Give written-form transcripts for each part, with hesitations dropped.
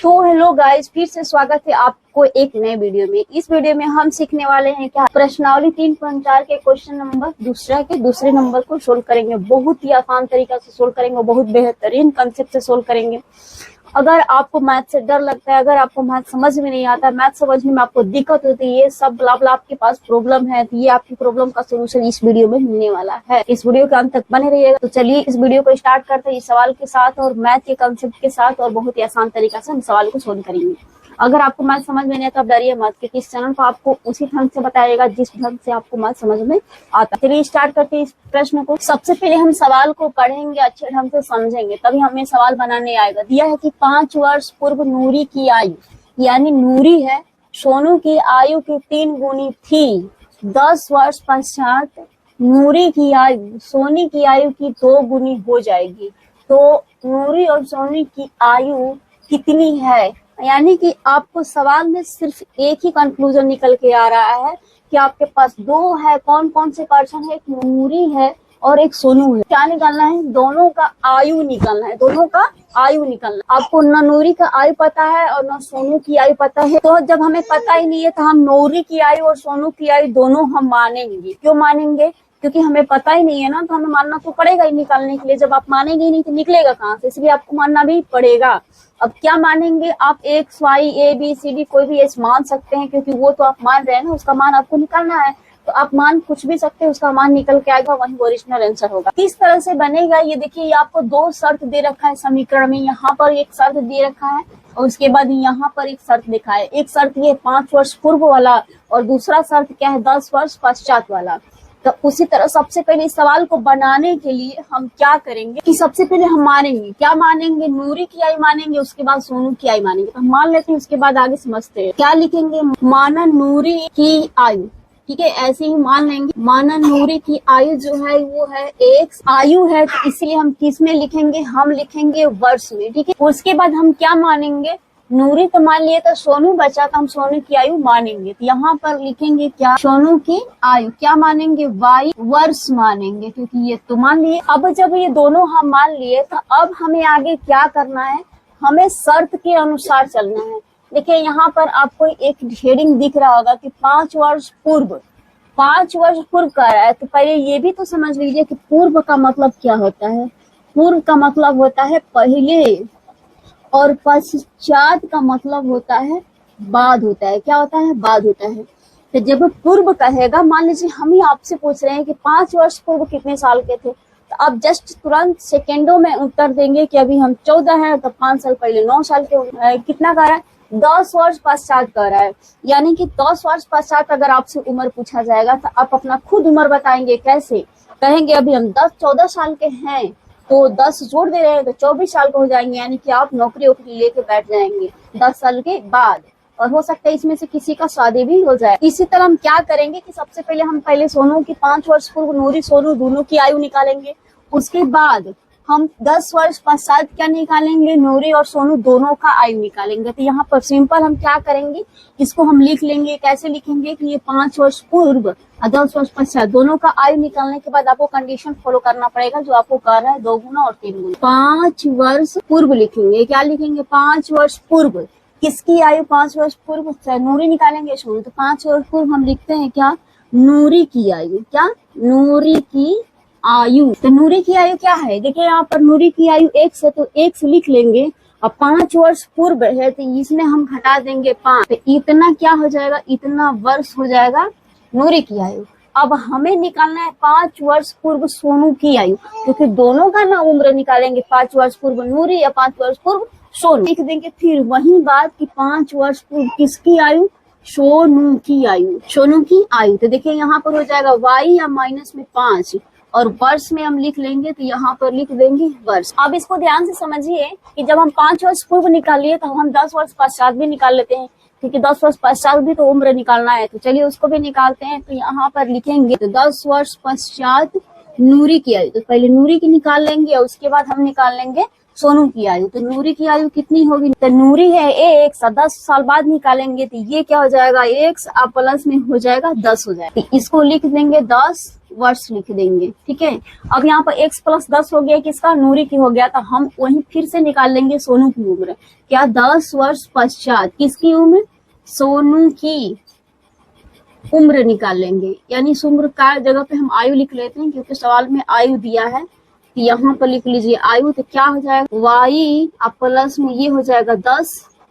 तो hello guys, फिर से स्वागत है आपको एक नए वीडियो में। इस वीडियो में हम सीखने वाले हैं क्या प्रश्नावली 3.4 के क्वेश्चन नंबर दूसरे नंबर को सोल्व करेंगे। बहुत ही आसान तरीका से सोल्व करेंगे, बहुत बेहतरीन कंसेप्ट से सोल्व करेंगे। अगर आपको मैथ से डर लगता है, अगर आपको मैथ समझ में नहीं आता, मैथ समझने में आपको दिक्कत होती है, ये सब ब्ला आपके पास प्रॉब्लम है, तो ये आपकी प्रॉब्लम का सोल्यूशन इस वीडियो में मिलने वाला है। इस वीडियो के अंत तक बने रहिएगा। तो चलिए इस वीडियो को स्टार्ट करते हैं इस सवाल के साथ और मैथ के कंसेप्ट के साथ, और बहुत ही आसान तरीका से हम सवाल को सोल्व करेंगे। अगर आपको मैथ समझ में नहीं आता, आप डरिए मत, क्योंकि इस चैनल पर आपको उसी ढंग से बताएगा जिस ढंग से आपको मैथ समझ में आता। चलिए स्टार्ट करते हैं इस प्रश्न को। सबसे पहले हम सवाल को पढ़ेंगे, अच्छे ढंग से समझेंगे, तभी हमें सवाल बनाने आएगा। दिया है कि 5 वर्ष पूर्व नूरी की आयु, यानी नूरी है, सोनू की आयु की 3 गुनी थी। 10 वर्ष पश्चात नूरी की आयु सोनी की आयु की 2 गुनी हो जाएगी। तो नूरी और सोनी की आयु कितनी है? यानी कि आपको सवाल में सिर्फ एक ही कंक्लूजन निकल के आ रहा है कि आपके पास 2 है। कौन कौन से पर्सन है? एक नूरी है और एक सोनू है। क्या निकालना है? दोनों का आयु निकालना है, दोनों का आयु निकालना है। आपको न नूरी का आयु पता है और न सोनू की आयु पता है। तो जब हमें पता ही नहीं है तो हम नूरी की आयु और सोनू की आयु दोनों हम मानेंगे। क्यों मानेंगे? क्योंकि हमें पता ही नहीं है ना, तो हमें मानना तो पड़ेगा ही निकालने के लिए। जब आप मानेंगे ही नहीं तो निकलेगा कहाँ से, इसलिए आपको मानना भी पड़ेगा। अब क्या मानेंगे आप? X y a b c d कोई भी एच मान सकते हैं, क्योंकि वो तो आप मान रहे हैं ना, उसका मान आपको निकालना है। तो आप मान कुछ भी सकते हैं, उसका मान निकल के आएगा, वही ओरिजिनल आंसर होगा। किस तरह से बनेगा ये देखिए। ये आपको 2 शर्त दे रखा है समीकरण में। यहाँ पर एक शर्त दे रखा है और उसके बाद यहाँ पर एक शर्त लिखा है। एक शर्त ये 5 वर्ष पूर्व वाला और दूसरा शर्त क्या है? 10 वर्ष पश्चात वाला। तो उसी तरह सबसे पहले इस सवाल को बनाने के लिए हम क्या करेंगे कि सबसे पहले हम मानेंगे, क्या मानेंगे? नूरी की आयु मानेंगे, उसके बाद सोनू की आयु मानेंगे। तो हम मान लेते हैं, उसके बाद आगे समझते हैं। क्या लिखेंगे? माना नूरी की आयु, ठीक है, ऐसे ही मान लेंगे। माना नूरी की आयु जो है वो है एक्स आयु है, तो इसलिए हम किस में लिखेंगे? हम लिखेंगे वर्ष में, ठीक है। उसके बाद हम क्या मानेंगे? नूरी तो मान लिए, तो सोनू बचा, तो हम सोनू की आयु मानेंगे। तो यहाँ पर लिखेंगे क्या? सोनू की आयु क्या मानेंगे? वाई वर्ष मानेंगे, क्योंकि ये तो मान लिए। अब जब ये दोनों हम मान लिए, तो अब हमें आगे क्या करना है? हमें शर्त के अनुसार चलना है। देखिए यहाँ पर आपको एक हेडिंग दिख रहा होगा कि 5 वर्ष पूर्व, 5 वर्ष पूर्व कर रहा है। तो पहले ये भी तो समझ लीजिए कि पूर्व का मतलब क्या होता है। पूर्व का मतलब होता है पहले, और पश्चात का मतलब होता है बाद होता है। क्या होता है? बाद होता है। तो जब पूर्व कहेगा, मान लीजिए हम ही आपसे पूछ रहे हैं कि 5 वर्ष पूर्व कितने साल के थे, तो आप जस्ट तुरंत सेकेंडों में उत्तर देंगे कि अभी हम 14 हैं, तो 5 साल पहले 9 साल के। कितना कर रहा है? 10 वर्ष पश्चात कर रहा है। यानी कि 10 वर्ष पश्चात अगर आपसे उम्र पूछा जाएगा तो आप अपना खुद उम्र बताएंगे। कैसे? कहेंगे अभी हम 14 साल के हैं, तो 10 जोड़ दे रहे हैं तो 24 साल के हो जाएंगे। यानी कि आप नौकरी वोकरी लेके बैठ जाएंगे 10 साल के बाद, और हो सकता है इसमें से किसी का शादी भी हो जाए। इसी तरह हम क्या करेंगे कि सबसे पहले हम पहले सोनू की 5 वर्ष पूर्व नूरी सोनू दोनों की आयु निकालेंगे। उसके बाद हम 10 वर्ष पश्चात क्या निकालेंगे? नूरी और सोनू दोनों का आयु निकालेंगे। तो यहाँ पर सिंपल हम क्या करेंगे, इसको हम लिख लेंगे। कैसे लिखेंगे कि ये 5 वर्ष पूर्व और 10 वर्ष पश्चात दोनों का आयु निकालने के बाद आपको कंडीशन फॉलो करना पड़ेगा, जो आपको कर रहा है 2 गुना और 3 गुना। 5 वर्ष पूर्व लिखेंगे। क्या लिखेंगे? 5 वर्ष पूर्व। किसकी आयु? 5 वर्ष पूर्व। नूरी निकालेंगे सोनू, तो 5 वर्ष पूर्व हम लिखते हैं क्या? नूरी की आयु। क्या? नूरी की आयु। तो नूरी की आयु क्या है? देखिए यहाँ पर नूरी की आयु एक्स है, तो एक्स लिख लेंगे। अब 5 वर्ष पूर्व है तो इसमें हम घटा देंगे 5, तो इतना क्या हो जाएगा? इतना वर्ष हो जाएगा नूरी की आयु। अब हमें निकालना है 5 वर्ष पूर्व सोनू की आयु, क्योंकि दोनों का ना उम्र निकालेंगे। 5 वर्ष पूर्व नूरी या 5 वर्ष पूर्व सोनू। लिख देंगे फिर वही बात कि 5 वर्ष पूर्व किसकी आयु? सोनू की आयु। सोनू की आयु। तो देखिए यहाँ पर हो जाएगा वाई या माइनस में 5, और वर्ष में हम लिख लेंगे, तो यहाँ पर लिख देंगे वर्ष। अब इसको ध्यान से समझिए कि जब हम 5 वर्ष पूर्व निकालिए तो हम 10 वर्ष पश्चात भी निकाल लेते हैं, क्योंकि 10 वर्ष पश्चात भी तो उम्र निकालना है। तो चलिए उसको भी निकालते हैं। तो यहाँ पर लिखेंगे तो 10 वर्ष पश्चात नूरी की आयु, तो पहले नूरी की निकाल लेंगे और उसके बाद हम निकाल लेंगे सोनू की आयु। तो नूरी की आयु कितनी होगी? तो नूरी है एक्स, 10 साल बाद निकालेंगे तो ये क्या हो जाएगा? एक्स प्लस में हो जाएगा 10 हो जाएगा। तो इसको लिख देंगे 10 वर्ष लिख देंगे। ठीक है, अब यहाँ पर x प्लस 10 हो गया किसका, नूरी की हो गया, तो हम वहीं फिर से निकाल लेंगे सोनू की उम्र। क्या 10 वर्ष पश्चात किसकी उम्र, सोनू की उम्र निकाल लेंगे। यानी इस उम्र का जगह पे हम आयु लिख लेते हैं, क्योंकि सवाल में आयु दिया है। तो यहाँ पर लिख लीजिए आयु, तो क्या हो जाएगा वाई प्लस में ये हो जाएगा 10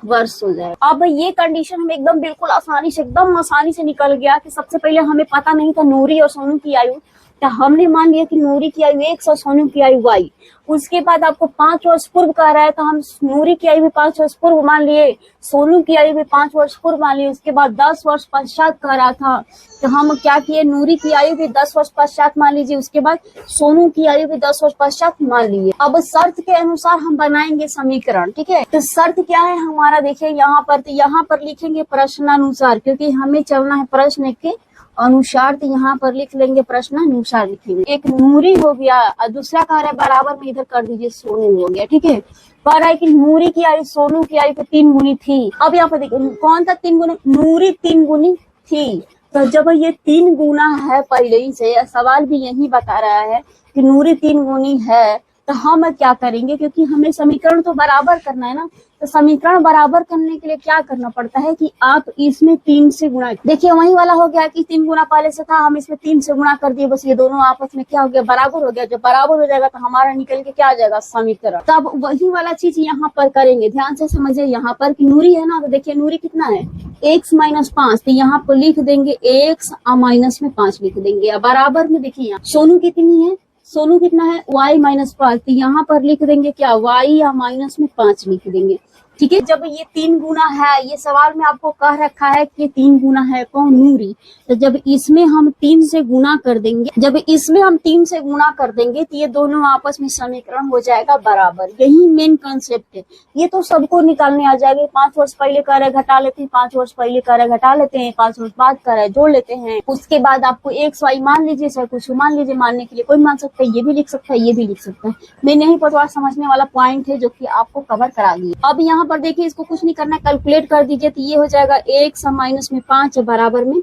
वर्ष हो जाएगा। अब ये कंडीशन हम एकदम बिल्कुल एकदम आसानी से निकल गया कि सबसे पहले हमें पता नहीं था नूरी और सोनू की आयु, तो हमने मान लिया कि नूरी की आयु x और सोनू की आयु y। उसके बाद आपको 5 वर्ष पूर्व कह रहा है, तो हम नूरी की आयु भी 5 वर्ष पूर्व मान लिए, सोनू की आयु भी 5 वर्ष पूर्व मान लिए। उसके बाद 10 वर्ष पश्चात कह रहा था, तो हम क्या किए, नूरी की आयु भी 10 वर्ष पश्चात मान लीजिए, उसके बाद सोनू की आयु भी 10 वर्ष पश्चात मान लिए। अब शर्त के अनुसार हम बनाएंगे समीकरण। ठीक है, तो शर्त क्या है हमारा, देखिए यहाँ पर, तो यहाँ पर लिखेंगे प्रश्नानुसार, क्योंकि हमें चलना है प्रश्न के अनुसार, तो यहाँ पर लिख लेंगे प्रश्नानुसार लिखेंगे। एक नूरी हो गया और दूसरा कह रहा है बराबर में इधर कर दीजिए सोनू हो गया। ठीक है, कह रहा है कि नूरी की आयु सोनू की आयु पे 3 गुनी थी। अब यहाँ पर देखिए कौन था 3 गुनी, नूरी 3 गुनी थी। तो जब ये 3 गुना है पहले ही से, सवाल भी यही बता रहा है कि नूरी 3 गुनी है, तो हम क्या करेंगे, क्योंकि हमें समीकरण तो बराबर करना है ना, तो समीकरण बराबर करने के लिए क्या करना पड़ता है कि आप इसमें 3 से गुणा, देखिए वही वाला हो गया कि 3 गुना पहले से था, हम इसमें 3 से गुणा कर दिए, बस ये दोनों आपस में क्या हो गया, बराबर हो गया। जब बराबर हो जाएगा तो हमारा निकल के क्या आ जाएगा, समीकरण। तब वही वाला चीज यहाँ पर करेंगे, ध्यान से समझिए। यहाँ पर कि नूरी है ना, तो देखिए नूरी कितना है, x माइनस 5, तो यहाँ पर लिख देंगे x माइनस में 5 लिख देंगे। बराबर में देखिए यहाँ सोनू कितनी है, सोनू कितना है y माइनस 5, तो यहाँ पर लिख देंगे क्या, y या माइनस में 5 लिख देंगे। ठीक है, जब ये 3 गुना है, ये सवाल में आपको कह रखा है कि 3 गुना है कौन, नूरी, तो जब इसमें हम 3 से गुना कर देंगे, तो ये दोनों आपस में समीकरण हो जाएगा बराबर। यही मेन कंसेप्ट है, ये तो सबको निकालने आ जाएगा। 5 वर्ष पहले कह रहे घटा लेते हैं, 5 वर्ष पहले कह रहे घटा लेते हैं, 5 वर्ष बाद कह रहे जोड़ लेते हैं। उसके बाद आपको x y मान लीजिए, चाहे कुछ मान लीजिए, मानने के लिए कोई मान सकता है, ये भी लिख सकता है, ये भी लिख सकता है। मैं नहीं पता, समझने वाला पॉइंट है जो कि आपको कवर करा दिया। अब यहाँ पर देखिए इसको कुछ नहीं करना, कैलकुलेट कर दीजिए, तो ये हो जाएगा x माइनस में 5 बराबर में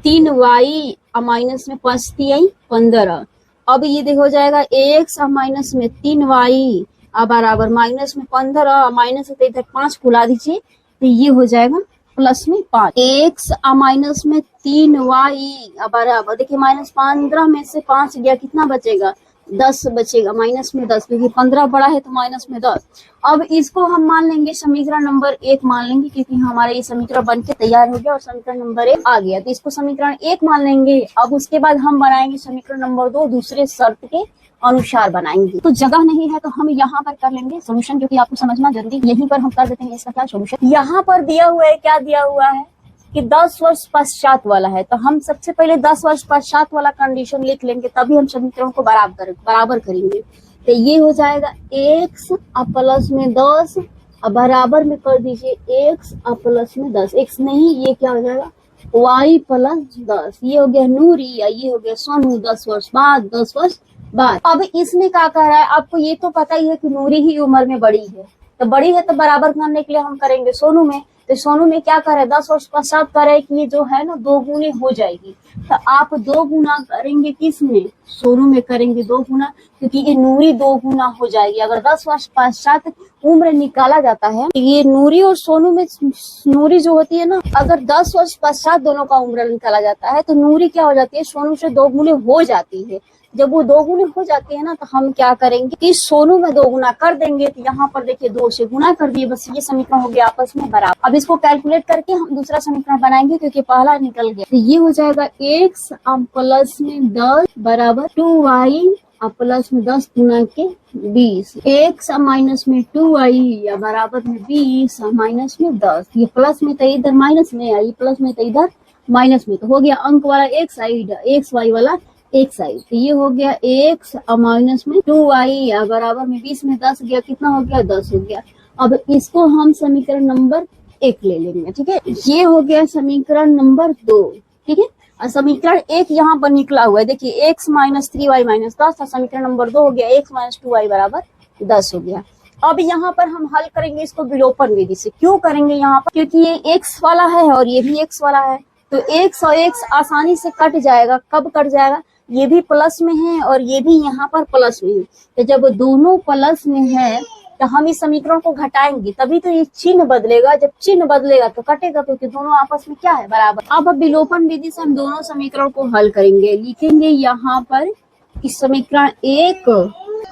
3y माइनस में 5 15। अब ये हो जाएगा x माइनस में 3y बराबर माइनस में 15, माइनस से इधर 5 खुला दीजिए, तो ये हो जाएगा प्लस में 5। x माइनस में 3y बराबर, देखिए माइनस 15 में से 5 गया, कितना बचेगा, 10 बचेगा, माइनस में 10, क्योंकि 15 बड़ा है तो माइनस में 10। अब इसको हम मान लेंगे समीकरण नंबर 1 मान लेंगे, क्योंकि हमारा ये समीकरण बन के तैयार हो गया और समीकरण नंबर 1 आ गया, तो इसको समीकरण 1 मान लेंगे। अब उसके बाद हम बनाएंगे समीकरण नंबर 2, दूसरे शर्त के अनुसार बनाएंगे। तो जगह नहीं है तो हम यहाँ पर कर लेंगे सोल्यूशन, क्योंकि आपको समझना जरूरी, यहीं पर हम कर देते हैं इसका क्या सोल्यूशन। यहाँ पर दिया हुआ है, क्या दिया हुआ है कि 10 वर्ष पश्चात वाला है, तो हम सबसे पहले 10 वर्ष पश्चात वाला कंडीशन लिख लेंगे, तभी हम समीकरण को बराबर करेंगे। तो ये हो जाएगा x प्लस में 10 बराबर में कर दीजिए x प्लस में 10, x नहीं, ये क्या हो जाएगा y प्लस 10। ये हो गया नूरी, या ये हो गया सोनू 10 वर्ष बाद, 10 वर्ष बाद। अब इसमें क्या कह रहा है, आपको ये तो पता ही है कि नूरी ही उम्र में बड़ी है, तो बड़ी है तो बराबर करने के लिए हम करेंगे सोनू में। तो सोनू में क्या करे, 10 वर्ष पश्चात करे कि ये जो है ना 2 गुनी हो जाएगी, तो आप 2 गुना करेंगे, किस में, सोनू में करेंगे 2 गुना, क्योंकि ये नूरी 2 गुना हो जाएगी। अगर 10 वर्ष पश्चात उम्र निकाला जाता है, तो ये नूरी और सोनू में, नूरी जो होती है ना, अगर 10 वर्ष पश्चात दोनों का उम्र निकाला जाता है, तो नूरी क्या हो जाती है, सोनू से 2 गुने हो जाती है। जब वो 2 गुने हो जाती है ना, तो हम क्या करेंगे कि सोनू में 2 गुना कर देंगे, तो यहाँ पर देखिए 2 से गुना कर दिए, बस ये समीकरण हो गया आपस में बराबर। अब इसको कैलकुलेट करके हम दूसरा समीकरण बनाएंगे, क्योंकि पहला निकल गया। तो ये हो जाएगा x प्लस में 10 बराबर 2y प्लस में 10 गुना के 20, x माइनस में 2y बराबर में 20 माइनस में 10। ये प्लस में तो इधर माइनस में आई, प्लस में तो इधर माइनस में, तो हो गया अंक वाला एक साइड, एक्स वाई वाला एक साइड। तो ये हो गया x माइनस में 2y बराबर में 20 में 10 गया, कितना हो गया, 10 हो गया। अब इसको हम समीकरण नंबर 1 ले लेंगे। ठीक है, ये हो गया समीकरण नंबर 2। ठीक है, और समीकरण 1 यहाँ पर निकला हुआ है, देखिए x माइनस 3y माइनस 10, समीकरण नंबर 2 हो गया x माइनस 2y बराबर 10 हो गया। अब यहाँ पर हम हल करेंगे इसको विलोपन विधि से। क्यों करेंगे यहाँ पर, क्योंकि ये x वाला है और ये भी x वाला है, तो x और x आसानी से कट जाएगा। कब कट जाएगा, ये भी प्लस में है और ये भी यहाँ पर प्लस में है। तो जब दोनों प्लस में है तो हम इस समीकरण को घटाएंगे, तभी तो ये चिन्ह बदलेगा। जब चिन्ह बदलेगा तो कटेगा, क्योंकि दोनों आपस में क्या है, बराबर। अब विलोपन विधि से हम दोनों समीकरण को हल करेंगे। लिखेंगे यहाँ पर कि समीकरण 1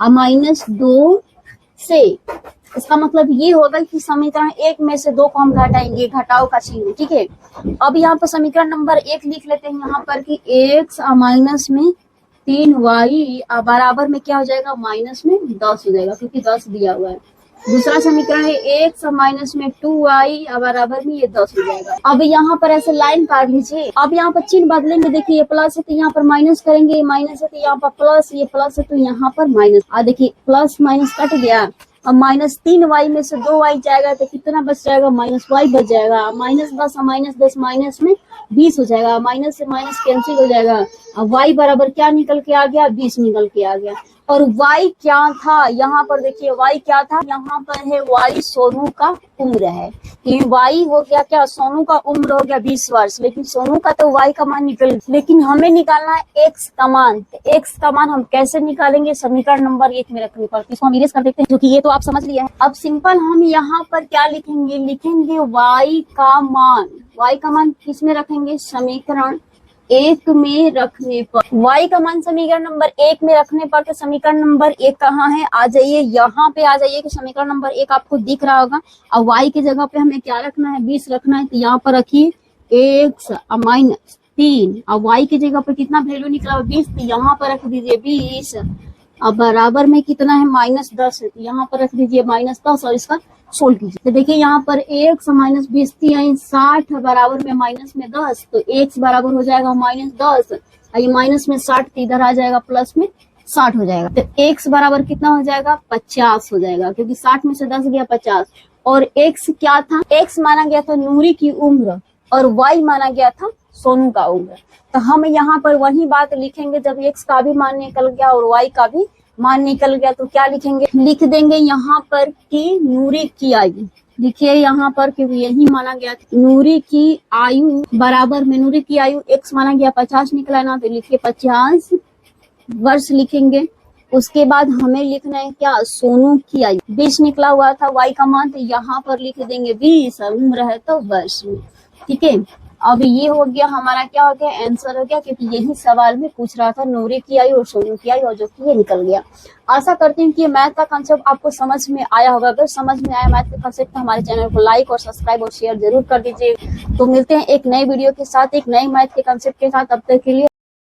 -2 से, इसका मतलब ये होगा कि समीकरण 1 में से 2 को हम घटाएंगे, घटाओ का चिन्ह, ठीक है। अब यहाँ पर समीकरण नंबर 1 लिख लेते हैं यहाँ पर कि x माइनस में 3y बराबर में क्या हो जाएगा, माइनस में 10 हो जाएगा, क्योंकि 10 दिया हुआ है। दूसरा समीकरण है x माइनस में 2y बराबर में ये 10 हो जाएगा। अब यहाँ पर ऐसे लाइन काट लीजिए। अब यहाँ पर चिन्ह बदलेंगे, देखिए ये प्लस है तो यहाँ पर माइनस करेंगे, माइनस है तो यहाँ पर प्लस, ये प्लस है तो यहाँ पर माइनस। देखिए प्लस माइनस कट गया। अब -3y में से 2y जाएगा तो कितना बच जाएगा, -y बच जाएगा। -10 -10 माइनस में 20 हो जाएगा, माइनस से माइनस कैंसिल हो जाएगा। अब y बराबर क्या निकल के आ गया, 20 निकल के आ गया। और y क्या था, यहाँ पर देखिए y क्या था, यहाँ पर है y सोनू का उम्र है। y हो गया क्या, सोनू का उम्र हो गया 20 वर्ष, लेकिन सोनू का तो y का मान निकल, लेकिन हमें निकालना है x का मान। तो x का मान हम कैसे निकालेंगे, समीकरण नंबर 1 में रखने पर। इसको हम इरेज कर देते हैं, जो कि ये तो आप समझ लिया है। अब सिंपल हम यहाँ पर क्या लिखेंगे, लिखेंगे y का मान। y का मान किस में रखेंगे, समीकरण 1 में रखने पर। y का मान समीकरण नंबर 1 में रखने पर, तो समीकरण नंबर 1 कहाँ है, आ जाइए यहाँ पे, आ जाइए कि समीकरण नंबर 1 आपको दिख रहा होगा। अब y की जगह पे हमें क्या रखना है, 20 रखना है। तो यहाँ पर रखिए x -3। अब y की जगह पे कितना वैल्यू निकला, 20, तो यहाँ पर रख दीजिए 20। अब बराबर में कितना है, -10 है, तो यहाँ पर रख दीजिए -10 और इसका सोल्व कीजिए। तो देखिए यहाँ पर x -20 60 बराबर में माइनस में 10, तो x बराबर हो जाएगा -10, ये माइनस में 60 इधर आ जाएगा, प्लस में 60 हो जाएगा। तो x बराबर कितना हो जाएगा, 50 हो जाएगा, क्योंकि 60 में से 10 गया 50। और x क्या था, x माना गया था नूरी की उम्र और y माना गया था सोनू का उम्र। तो हम यहाँ पर वही बात लिखेंगे, जब x का भी मान निकल गया और y का भी मान निकल गया तो क्या लिखेंगे, लिख देंगे यहाँ पर कि नूरी की आयु। देखिए यहाँ पर, क्योंकि यही माना गया था नूरी की आयु बराबर में, नूरी की आयु x माना गया 50 निकला ना, तो लिखिए 50 वर्ष लिखेंगे। उसके बाद हमें लिखना है क्या, सोनू की आयु 20 निकला हुआ था y का मान, तो यहाँ पर लिख देंगे 20, उम्र है तो वर्ष में, ठीक है। अब ये हो गया हमारा, क्या हो गया, आंसर हो गया, क्योंकि यही सवाल में पूछ रहा था नूरी की आयु और सोनू की आयु, और जो कि ये निकल गया। आशा करती हूँ कि मैथ का कंसेप्ट आपको समझ में आया होगा। अगर समझ में आया मैथ का कंसेप्ट तो हमारे चैनल को लाइक और सब्सक्राइब और शेयर जरूर कर दीजिए। तो मिलते हैं एक नए वीडियो के साथ, एक नए मैथ के कंसेप्ट के साथ। तब तक के लिए